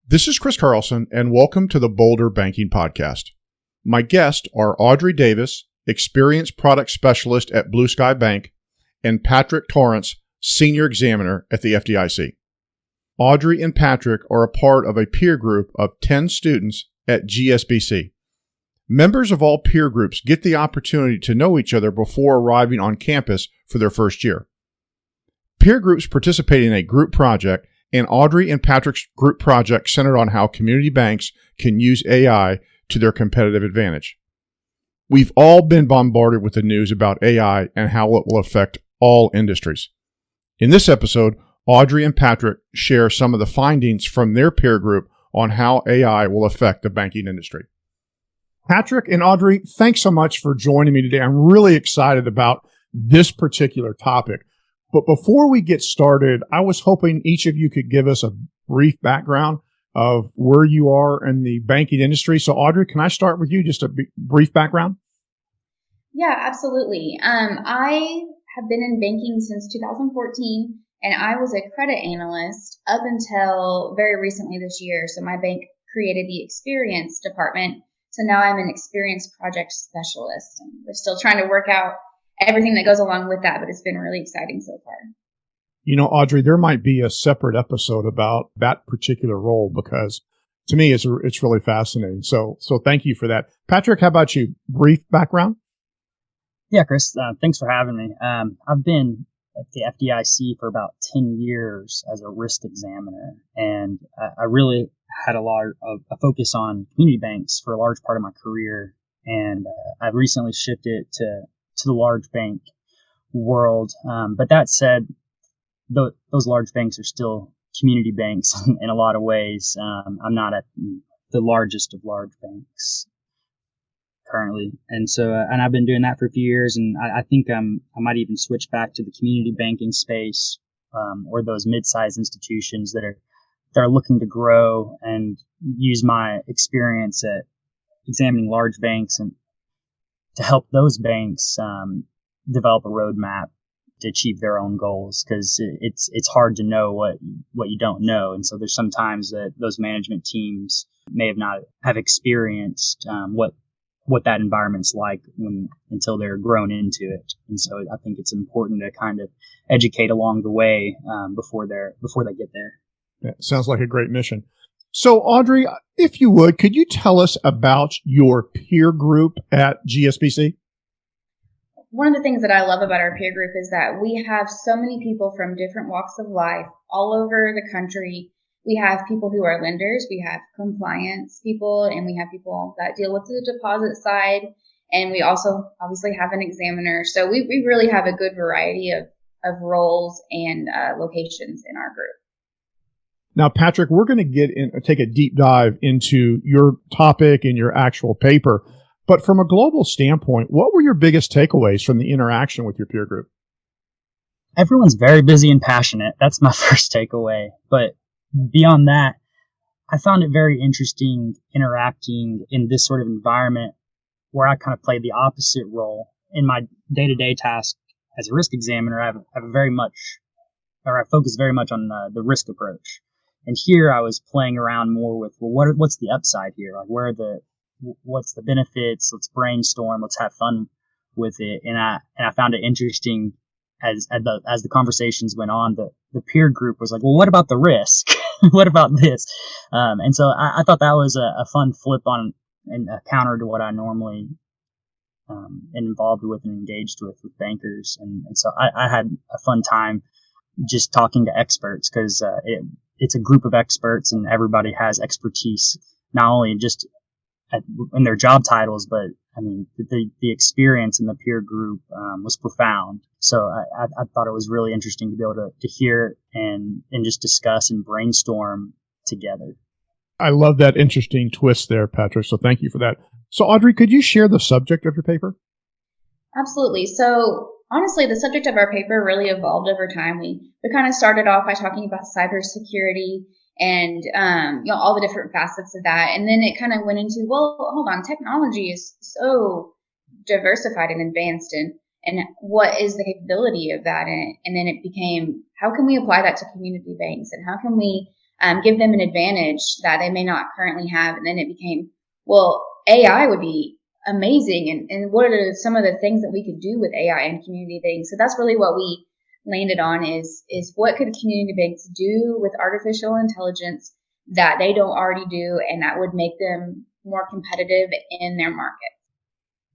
This is Chris Carlson, and welcome to the Boulder Banking Podcast. My guests are Audrey Davis, Experienced Product Specialist at Blue Sky Bank, and Patrick Tarrants, Senior Examiner at the FDIC. Audrey and Patrick are a part of a peer group of 10 students at GSBC. Members of all peer groups get the opportunity to know each other before arriving on campus for their first year. Peer groups participate in a group project, and Audrey and Patrick's group project centered on how community banks can use AI to their competitive advantage. We've all been bombarded with the news about AI and how it will affect all industries. In this episode, Audrey and Patrick share some of the findings from their peer group on how AI will affect the banking industry. Patrick and Audrey, thanks so much for joining me today. I'm really excited about this particular topic. But before we get started, I was hoping each of you could give us a brief background of where you are in the banking industry. So Audrey, can I start with you? Just a brief background? Yeah, absolutely. I have been in banking since 2014, and I was a credit analyst up until very recently this year. So my bank created the experience department. So now I'm an experience project specialist, and we're still trying to work out everything that goes along with that, but it's been really exciting so far. You know, Audrey, there might be a separate episode about that particular role because to me, it's really fascinating. So thank you for that. Patrick, how about you? Brief background? Yeah, Chris, thanks for having me. I've been at the FDIC for about 10 years as a risk examiner, and I really had a lot of a focus on community banks for a large part of my career, and I've recently shifted to the large bank world. But that said, those large banks are still community banks in a lot of ways. I'm not at the largest of large banks currently. And so, and I've been doing that for a few years, and I think I might even switch back to the community banking space, or those mid-sized institutions that are looking to grow and use my experience at examining large banks and to help those banks develop a roadmap to achieve their own goals, because it's hard to know what you don't know, and so there's sometimes that those management teams may not have experienced what that environment's like until they're grown into it, and so I think it's important to kind of educate along the way before they get there. Yeah, sounds like a great mission. So, Audrey, if you would, could you tell us about your peer group at GSBC? One of the things that I love about our peer group is that we have so many people from different walks of life all over the country. We have people who are lenders, we have compliance people, and we have people that deal with the deposit side. And we also obviously have an examiner. So we really have a good variety of roles and locations in our group. Now, Patrick, we're going to take a deep dive into your topic and your actual paper. But from a global standpoint, what were your biggest takeaways from the interaction with your peer group? Everyone's very busy and passionate. That's my first takeaway. But beyond that, I found it very interesting interacting in this sort of environment where I kind of played the opposite role. In my day-to-day task as a risk examiner, I focus very much on the risk approach. And here I was playing around more with, well, what's the upside here? Like, what's the benefits? Let's brainstorm. Let's have fun with it. And I found it interesting as the conversations went on. The peer group was like, well, what about the risk? What about this? And so I thought that was a fun flip on and a counter to what I normally am involved with and engaged with bankers. And so I had a fun time just talking to experts, because it's a group of experts and everybody has expertise, not only just in their job titles, but I mean, the experience in the peer group was profound. So I thought it was really interesting to be able to hear and just discuss and brainstorm together. I love that interesting twist there, Patrick. So thank you for that. So Audrey, could you share the subject of your paper? Absolutely. So honestly, the subject of our paper really evolved over time. We kind of started off by talking about cybersecurity and all the different facets of that, and then it kind of went into, well, hold on, technology is so diversified and advanced, and what is the capability of that? And then it became, how can we apply that to community banks, and how can we give them an advantage that they may not currently have. And then it became, well, AI would be amazing. And what are some of the things that we could do with AI and community things? So that's really what we landed on is what could community banks do with artificial intelligence that they don't already do, and that would make them more competitive in their market.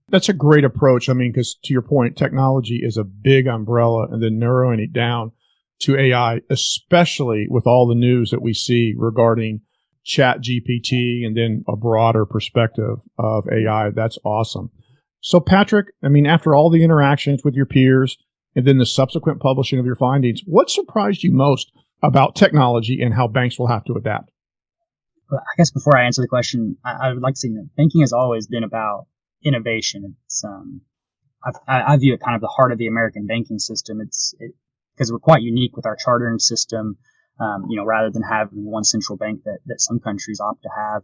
That's a great approach. I mean, because to your point, technology is a big umbrella, and then narrowing it down to AI, especially with all the news that we see regarding Chat GPT and then a broader perspective of AI. That's awesome. So Patrick, I mean, after all the interactions with your peers and then the subsequent publishing of your findings, what surprised you most about technology and how banks will have to adapt? Well, I guess before I answer the question, I would like to say that banking has always been about innovation. It's I view it kind of the heart of the American banking system. It's because we're quite unique with our chartering system. Rather than having one central bank that some countries opt to have,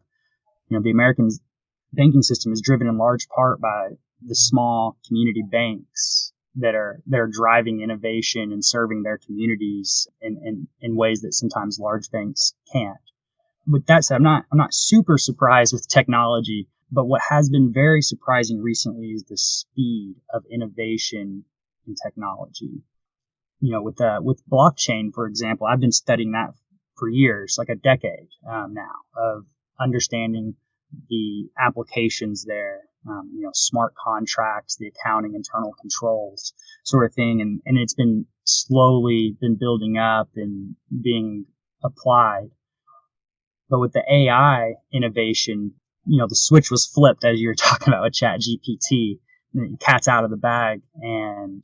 the American banking system is driven in large part by the small community banks that are driving innovation and serving their communities in ways that sometimes large banks can't. With that said, I'm not super surprised with technology, but what has been very surprising recently is the speed of innovation in technology. With blockchain, for example, I've been studying that for years, like a decade now, of understanding the applications there, smart contracts, the accounting, internal controls sort of thing. And it's been slowly been building up and being applied. But with the AI innovation, the switch was flipped, as you were talking about with Chat GPT. Cat's out of the bag, and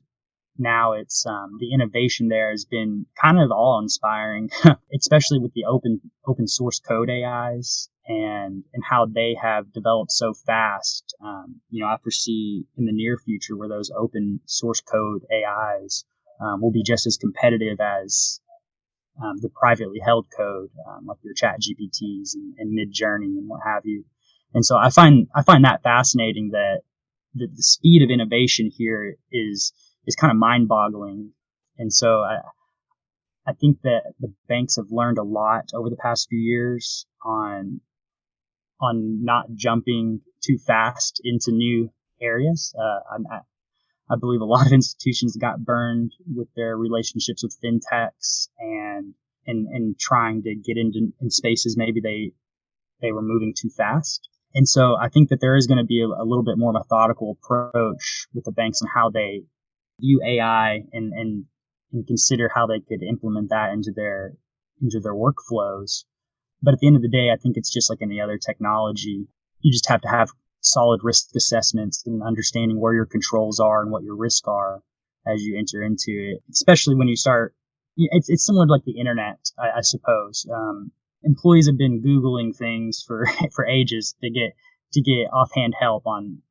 now it's the innovation there has been kind of awe-inspiring, especially with the open source code AIs and how they have developed so fast. I foresee in the near future where those open source code AIs will be just as competitive as the privately held code, like your Chat GPTs and Mid-Journey and what have you. And so I find that fascinating that the speed of innovation here is kind of mind-boggling. And so I think that the banks have learned a lot over the past few years on not jumping too fast into new areas. I believe a lot of institutions got burned with their relationships with fintechs and trying to get in spaces maybe they were moving too fast. And so I think that there is going to be a little bit more methodical approach with the banks and how they view AI and consider how they could implement that into their workflows. But at the end of the day, I think it's just like any other technology. You just have to have solid risk assessments and understanding where your controls are and what your risks are as you enter into it, especially when you start. It's similar to like the internet, I suppose. Employees have been Googling things for ages to get offhand help on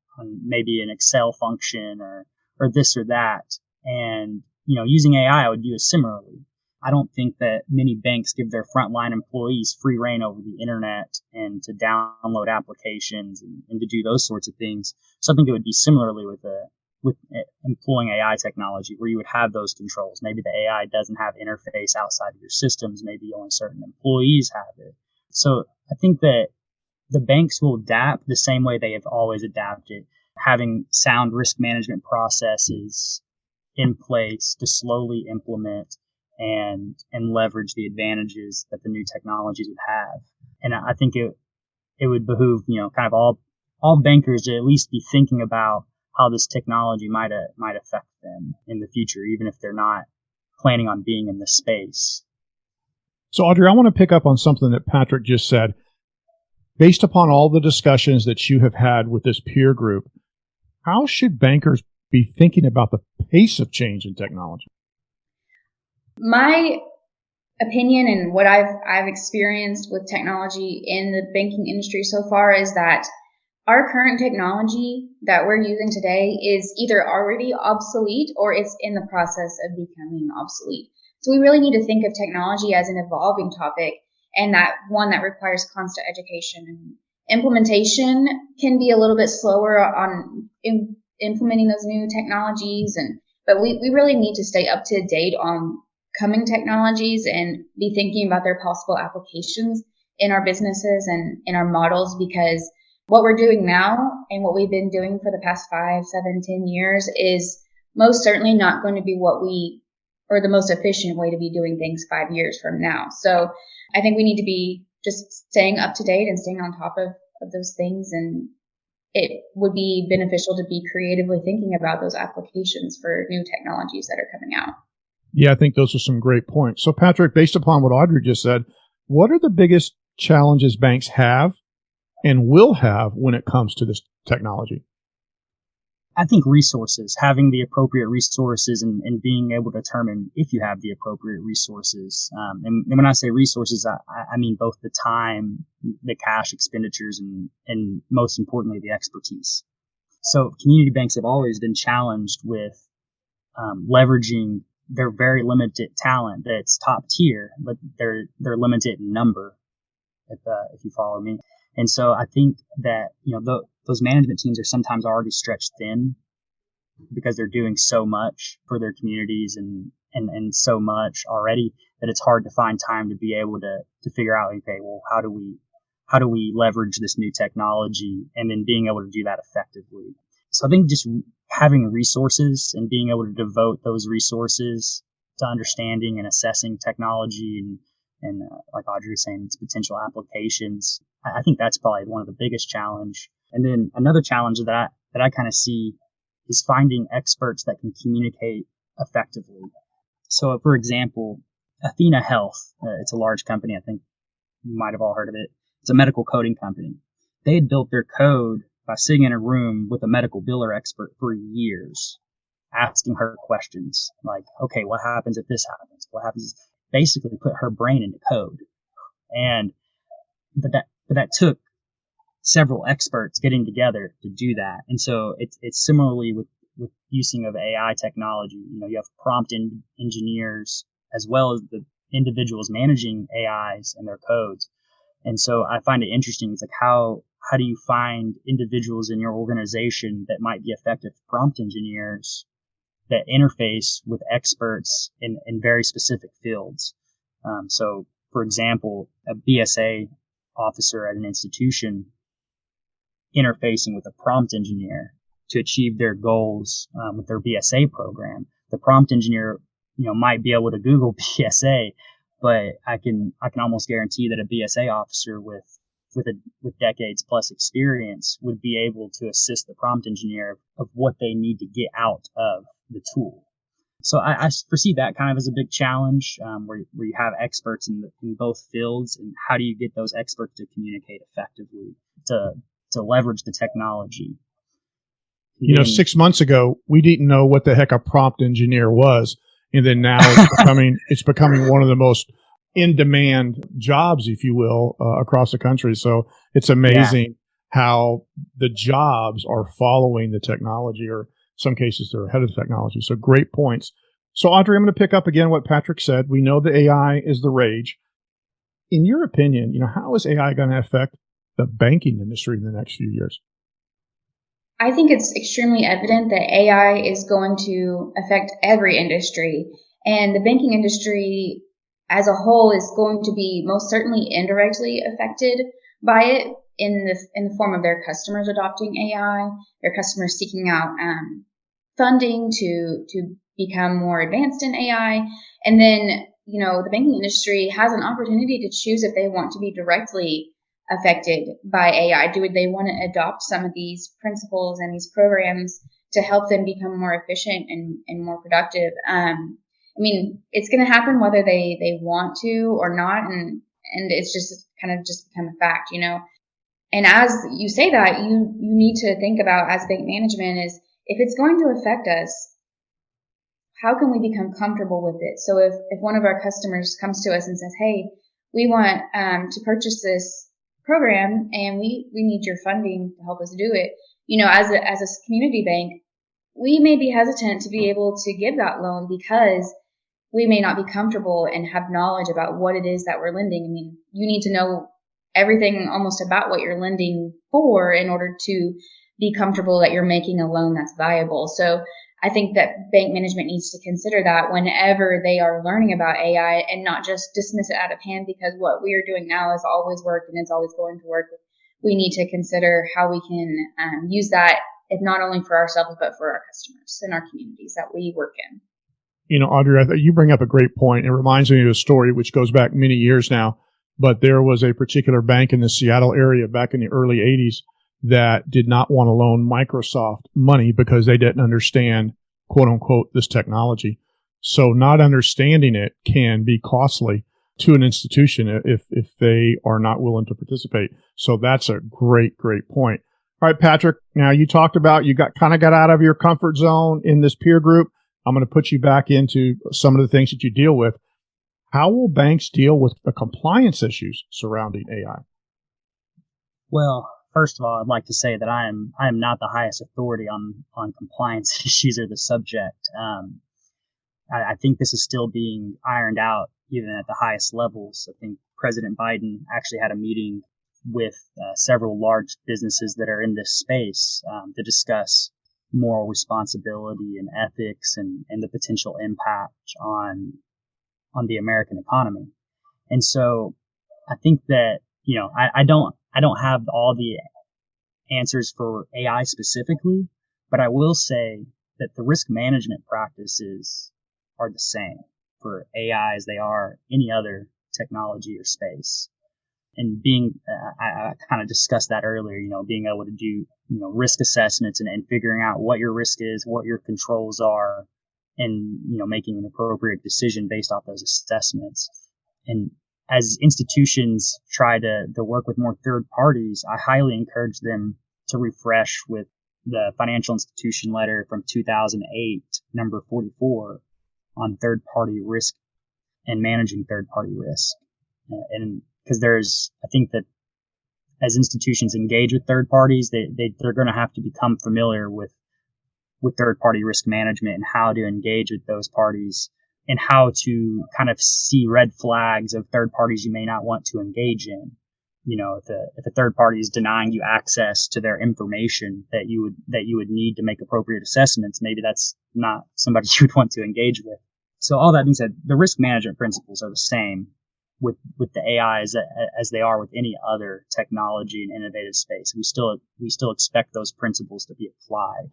maybe an Excel function or this or that. And, using AI, I would view it similarly. I don't think that many banks give their frontline employees free reign over the internet and to download applications and to do those sorts of things. So I think it would be similarly with employing AI technology, where you would have those controls. Maybe the AI doesn't have interface outside of your systems. Maybe only certain employees have it. So I think that the banks will adapt the same way they have always adapted, having sound risk management processes in place to slowly implement and leverage the advantages that the new technologies would have. And I think it would behoove, kind of all bankers to at least be thinking about how this technology might affect them in the future, even if they're not planning on being in this space. So Audrey, I want to pick up on something that Patrick just said. Based upon all the discussions that you have had with this peer group, how should bankers be thinking about the pace of change in technology? My opinion and what I've experienced with technology in the banking industry so far is that our current technology that we're using today is either already obsolete or it's in the process of becoming obsolete. So we really need to think of technology as an evolving topic, and that one that requires constant education. And implementation can be a little bit slower on implementing those new technologies, but we really need to stay up to date on coming technologies and be thinking about their possible applications in our businesses and in our models, because what we're doing now and what we've been doing for the past 5, 7, 10 years is most certainly not going to be or the most efficient way to be doing things 5 years from now. So I think we need to be just staying up to date and staying on top of those things. And it would be beneficial to be creatively thinking about those applications for new technologies that are coming out. Yeah, I think those are some great points. So Patrick, based upon what Audrey just said, what are the biggest challenges banks have and will have when it comes to this technology? I think resources, having the appropriate resources and being able to determine if you have the appropriate resources. And when I say resources, I mean both the time, the cash expenditures, and most importantly, the expertise. So community banks have always been challenged with leveraging their very limited talent that's top tier, but they're limited in number, if you follow me. And so I think that, those management teams are sometimes already stretched thin because they're doing so much for their communities and so much already that it's hard to find time to be able to figure out, okay, well, how do we leverage this new technology and then being able to do that effectively. So I think just having resources and being able to devote those resources to understanding and assessing technology and like Audrey was saying, its potential applications, I think that's probably one of the biggest challenge. And then another challenge that I kind of see is finding experts that can communicate effectively. So, for example, Athena Health, it's a large company. I think you might have all heard of it. It's a medical coding company. They had built their code by sitting in a room with a medical biller expert for years, asking her questions like, okay, what happens if this happens? What happens? Basically put her brain into code. But that took several experts getting together to do that. And so it's similarly with using of AI technology. You have prompt engineers as well as the individuals managing AIs and their codes. And so I find it interesting. It's like, how do you find individuals in your organization that might be effective prompt engineers that interface with experts in very specific fields? So, for example, a BSA officer at an institution interfacing with a prompt engineer to achieve their goals with their BSA program. The prompt engineer, might be able to Google BSA, but I can almost guarantee that a BSA officer with decades plus experience would be able to assist the prompt engineer of what they need to get out of the tool. So I foresee that kind of as a big challenge, where you have experts in both fields, and how do you get those experts to communicate effectively to leverage the technology? 6 months ago, we didn't know what the heck a prompt engineer was. And then now it's becoming one of the most in-demand jobs, if you will, across the country. So it's amazing how the jobs are following the technology, or in some cases they're ahead of the technology. So great points. So Audrey, I'm going to pick up again what Patrick said. We know that AI is the rage. In your opinion, how is AI going to affect the banking industry in the next few years? I think it's extremely evident that AI is going to affect every industry, and the banking industry as a whole is going to be most certainly indirectly affected by it in the form of their customers adopting AI, their customers seeking out funding to become more advanced in AI, and then the banking industry has an opportunity to choose if they want to be directly affected by AI. Do they want to adopt some of these principles and these programs to help them become more efficient and more productive? It's going to happen whether they want to or not, and it's just kind of just become a fact, And as you say that, you need to think about, as bank management, is if it's going to affect us, how can we become comfortable with it? So if one of our customers comes to us and says, hey, we want to purchase this program and we need your funding to help us do it, as a community bank, we may be hesitant to be able to give that loan because we may not be comfortable and have knowledge about what it is that we're lending. You need to know everything almost about what you're lending for in order to be comfortable that you're making a loan that's viable. So I think that bank management needs to consider that whenever they are learning about AI and not just dismiss it out of hand because what we are doing now has always worked and it's always going to work. We need to consider how we can use that, if not only for ourselves, but for our customers and our communities that we work in. You know, Audrey, I thought you bring up a great point. It reminds me of a story which goes back many years now, but there was a particular bank in the Seattle area back in the early 80s that did not want to loan Microsoft money because they didn't understand, quote unquote, this technology. So not understanding it can be costly to an institution if they are not willing to participate. So that's a great point. All right, Patrick, now you talked about you got out of your comfort zone in this peer group. I'm going to put you back into some of the things that you deal with. How will banks deal with the compliance issues surrounding AI? Well, first of all, I'd like to say that I am not the highest authority on compliance issues or the subject. I think this is still being ironed out even at the highest levels. I think President Biden actually had a meeting with several large businesses that are in this space to discuss moral responsibility and ethics and the potential impact on the American economy. And so I think that, you know, I don't have all the answers for AI specifically, but I will say that the risk management practices are the same for AI as they are any other technology or space. And I kind of discussed that earlier, you know, being able to do, you know, risk assessments and figuring out what your risk is, what your controls are, and, you know, making an appropriate decision based off those assessments. And as institutions try to work with more third parties, I highly encourage them to refresh with the financial institution letter from 2008, number 44, on third-party risk and managing third-party risk. And because I think that as institutions engage with third parties, they're going to have to become familiar with third-party risk management and how to engage with those parties and how to kind of see red flags of third parties you may not want to engage in. You know, if a third party is denying you access to their information that you would need to make appropriate assessments, maybe that's not somebody you would want to engage with. So all that being said, the risk management principles are the same with the AI as they are with any other technology and innovative space. We still expect those principles to be applied.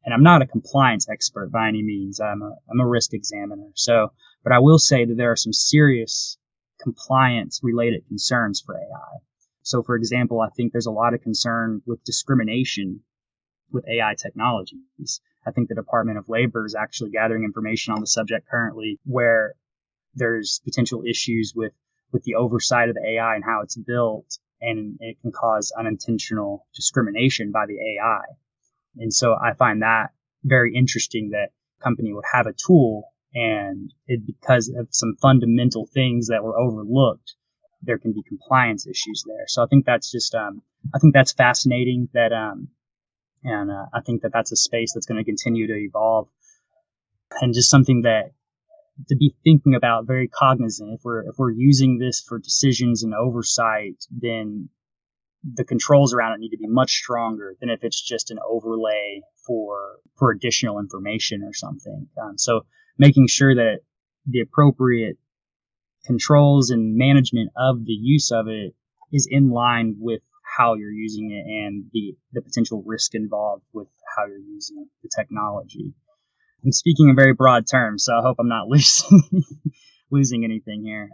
And I'm not a compliance expert by any means. I'm a risk examiner. So, but I will say that there are some serious compliance related concerns for AI. So, for example, I think there's a lot of concern with discrimination with AI technologies. I think the Department of Labor is actually gathering information on the subject currently where there's potential issues with the oversight of the AI and how it's built, and it can cause unintentional discrimination by the AI. And so I find that very interesting that a company would have a tool and because of some fundamental things that were overlooked, there can be compliance issues there. So I think that's just, I think that's fascinating that, and I think that that's a space that's going to continue to evolve and just something that to be thinking about, very cognizant. If we're using this for decisions and oversight, then the controls around it need to be much stronger than if it's just an overlay for additional information or something. So making sure that the appropriate controls and management of the use of it is in line with how you're using it and the potential risk involved with how you're using the technology. I'm speaking in very broad terms, so I hope I'm not losing anything here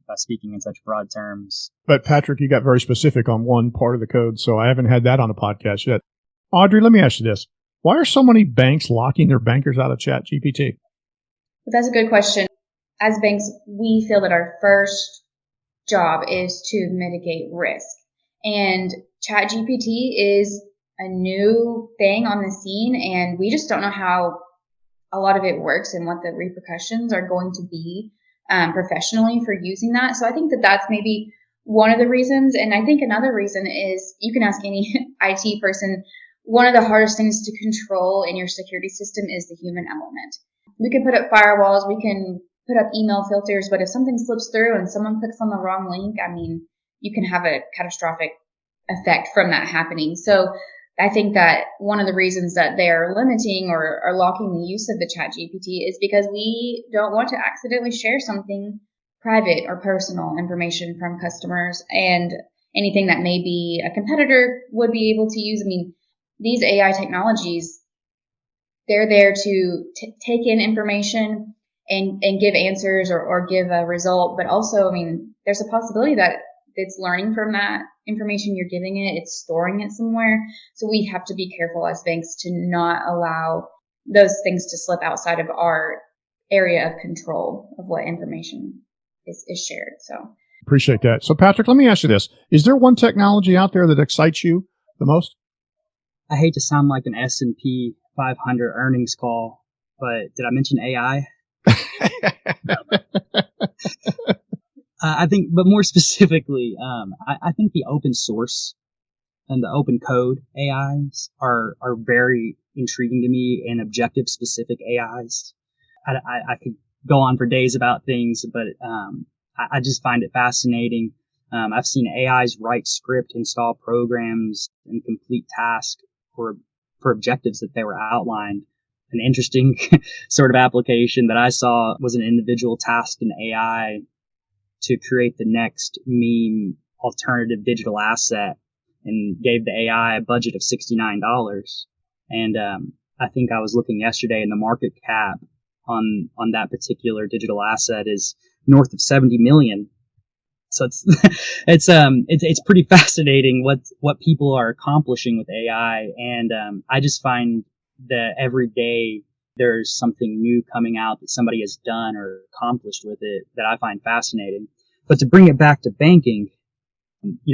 by speaking in such broad terms. But Patrick, you got very specific on one part of the code, so I haven't had that on the podcast yet. Audrey, let me ask you this. Why are so many banks locking their bankers out of ChatGPT? That's a good question. As banks, we feel that our first job is to mitigate risk. And ChatGPT is a new thing on the scene, and we just don't know how a lot of it works and what the repercussions are going to be professionally for using that. So I think that that's maybe one of the reasons. And I think another reason is you can ask any IT person, one of the hardest things to control in your security system is the human element. We can put up firewalls, we can put up email filters, but if something slips through and someone clicks on the wrong link, I mean, you can have a catastrophic effect from that happening. So I think that one of the reasons that they are limiting or locking the use of the ChatGPT is because we don't want to accidentally share something private or personal information from customers, and anything that maybe a competitor would be able to use. I mean, these AI technologies, they're there to take in information and give answers or give a result. But also, I mean, there's a possibility that it's learning from that information you're giving it. It's storing it somewhere. So we have to be careful as banks to not allow those things to slip outside of our area of control of what information is shared. So appreciate that. So Patrick, let me ask you this. Is there one technology out there that excites you the most? I hate to sound like an S&P 500 earnings call, but did I mention AI? I think, but more specifically, I think the open source and the open code AIs are very intriguing to me, and objective specific AIs. I could go on for days about things, but I just find it fascinating. I've seen AIs write script, install programs, and complete tasks for objectives that they were outlined. An interesting sort of application that I saw was an individual tasked an AI to create the next meme alternative digital asset, and gave the AI a budget of $69. And I think I was looking yesterday, and the market cap on that particular digital asset is north of 70 million. So it's pretty fascinating what people are accomplishing with AI. And I just find that every day there's something new coming out that somebody has done or accomplished with it that I find fascinating. But to bring it back to banking,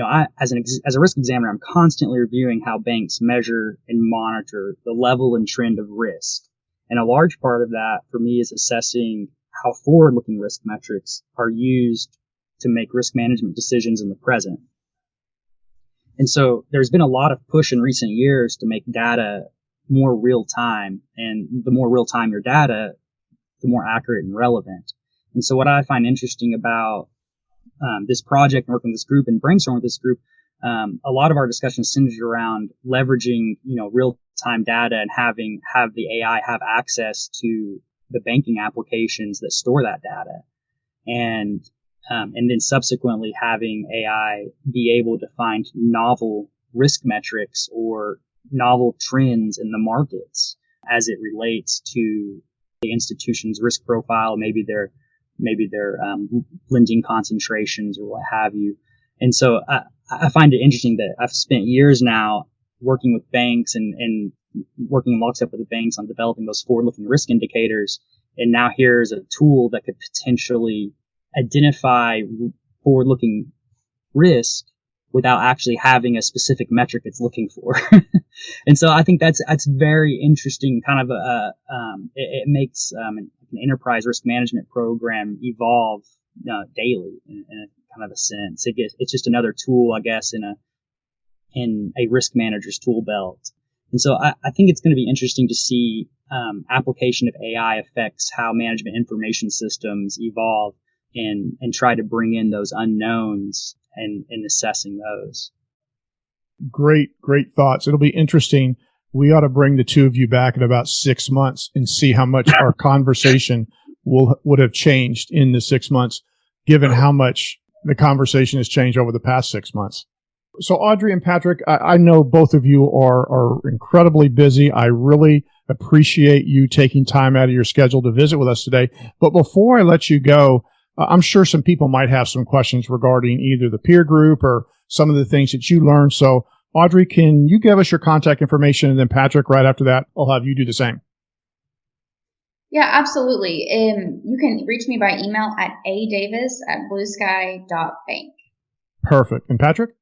I, as a risk examiner, I'm constantly reviewing how banks measure and monitor the level and trend of risk. And a large part of that for me is assessing how forward-looking risk metrics are used to make risk management decisions in the present. And so there's been a lot of push in recent years to make data more real time. And the more real time your data, the more accurate and relevant. And so what I find interesting about this project and working with this group and brainstorming with this group, a lot of our discussion centers around leveraging, real-time data and have the AI have access to the banking applications that store that data, and then subsequently having AI be able to find novel risk metrics or novel trends in the markets as it relates to the institution's risk profile, maybe their lending concentrations or what have you. And so I find it interesting that I've spent years now working with banks and working in lockstep with the banks on developing those forward-looking risk indicators. And now here's a tool that could potentially identify forward-looking risk without actually having a specific metric it's looking for. And so I think that's very interesting. Kind of it makes an enterprise risk management program evolve daily in a kind of a sense. It's just another tool, I guess, in a risk manager's tool belt. And so I think it's going to be interesting to see application of AI affects how management information systems evolve and try to bring in those unknowns and assessing those. Great thoughts. It'll be interesting. We ought to bring the two of you back in about 6 months and see how much our conversation would have changed in the 6 months, given how much the conversation has changed over the past 6 months. So Audrey and Patrick, I know both of you are incredibly busy. I really appreciate you taking time out of your schedule to visit with us today. But before I let you go, I'm sure some people might have some questions regarding either the peer group or some of the things that you learned. So Audrey, can you give us your contact information? And then Patrick, right after that, I'll have you do the same. Yeah, absolutely. You can reach me by email at adavis@bluesky.bank. Perfect. And Patrick?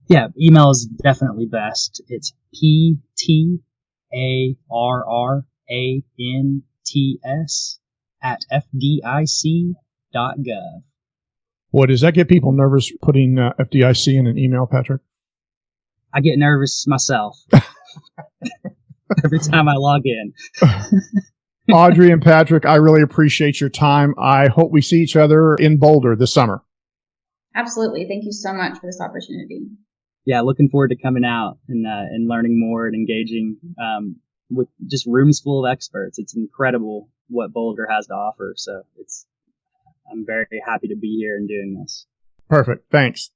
Yeah, email is definitely best. It's PTARRANTS@FDIC.gov. Boy, does that get people nervous putting FDIC in an email, Patrick? I get nervous myself every time I log in. Audrey and Patrick, I really appreciate your time. I hope we see each other in Boulder this summer. Absolutely. Thank you so much for this opportunity. yeah, looking forward to coming out and learning more and engaging with just rooms full of experts. It's incredible what Boulder has to offer. So I'm very happy to be here and doing this. Perfect. Thanks.